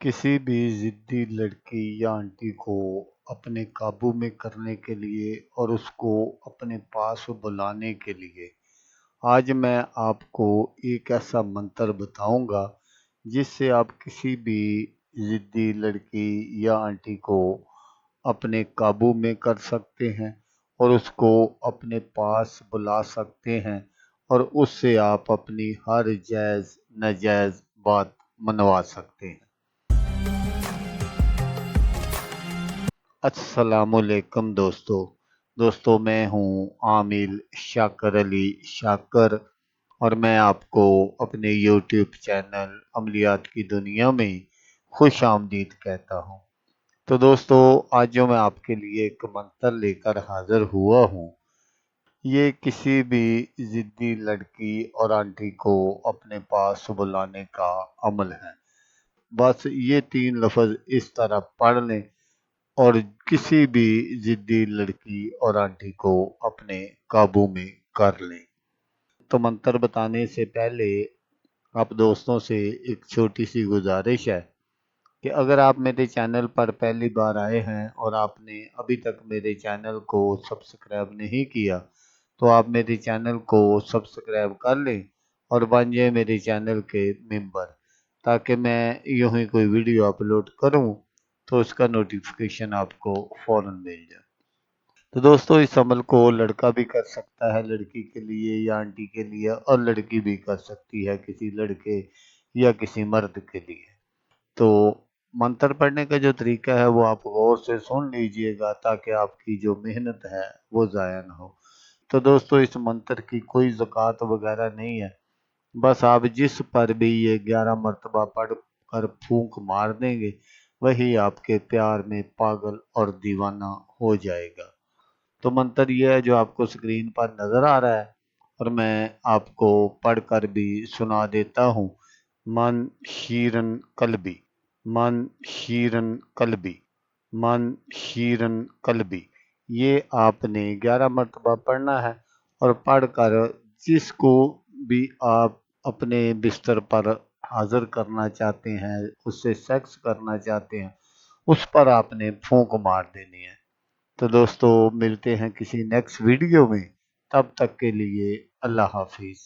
किसी भी ज़िद्दी लड़की या आंटी को अपने काबू में करने के लिए और उसको अपने पास बुलाने के लिए आज मैं आपको एक ऐसा मंत्र बताऊंगा जिससे आप किसी भी ज़िद्दी लड़की या आंटी को अपने काबू में कर सकते हैं और उसको अपने पास बुला सकते हैं और उससे आप अपनी हर जायज़ नाजायज़ बात मनवा सकते हैं। अस्सलामुअलैकुम दोस्तों मैं हूँ आमिल शाकर अली शाकर और मैं आपको अपने यूट्यूब चैनल अमलियात की दुनिया में खुश आमदीद कहता हूँ। तो दोस्तों आज जो मैं आपके लिए एक मंत्र लेकर हाजिर हुआ हूँ, ये किसी भी ज़िद्दी लड़की और आंटी को अपने पास बुलाने का अमल है। बस ये 3 लफ्ज़ इस तरह पढ़ लें और किसी भी ज़िद्दी लड़की और आंटी को अपने काबू में कर लें। तो मंत्र बताने से पहले आप दोस्तों से एक छोटी सी गुजारिश है कि अगर आप मेरे चैनल पर पहली बार आए हैं और आपने अभी तक मेरे चैनल को सब्सक्राइब नहीं किया तो आप मेरे चैनल को सब्सक्राइब कर लें और बन जाए मेरे चैनल के मेंबर, ताकि मैं यूं ही कोई वीडियो अपलोड करूं तो उसका नोटिफिकेशन आपको फ़ौरन मिल जाए। तो दोस्तों इस अमल को लड़का भी कर सकता है लड़की के लिए या आंटी के लिए, और लड़की भी कर सकती है किसी लड़के या किसी मर्द के लिए। तो मंत्र पढ़ने का जो तरीका है वो आप गौर से सुन लीजिएगा ताकि आपकी जो मेहनत है वो ज़ाया ना हो। तो दोस्तों इस मंत्र की कोई ज़कात वगैरह नहीं है, बस आप जिस पर भी ये 11 मरतबा पढ़ कर फूंक मार देंगे वही आपके प्यार में पागल और दीवाना हो जाएगा। तो मंत्र ये है जो आपको स्क्रीन पर नज़र आ रहा है और मैं आपको पढ़कर भी सुना देता हूँ। मन शीरन कल्बी, मन शीरन कल्बी, मन शीरन कल्बी। ये आपने 11 मरतबा पढ़ना है और पढ़कर जिसको भी आप अपने बिस्तर पर हाजिर करना चाहते हैं, उससे सेक्स करना चाहते हैं, उस पर आपने फूंक मार देनी है। तो दोस्तों मिलते हैं किसी नेक्स्ट वीडियो में, तब तक के लिए अल्लाह हाफिज़।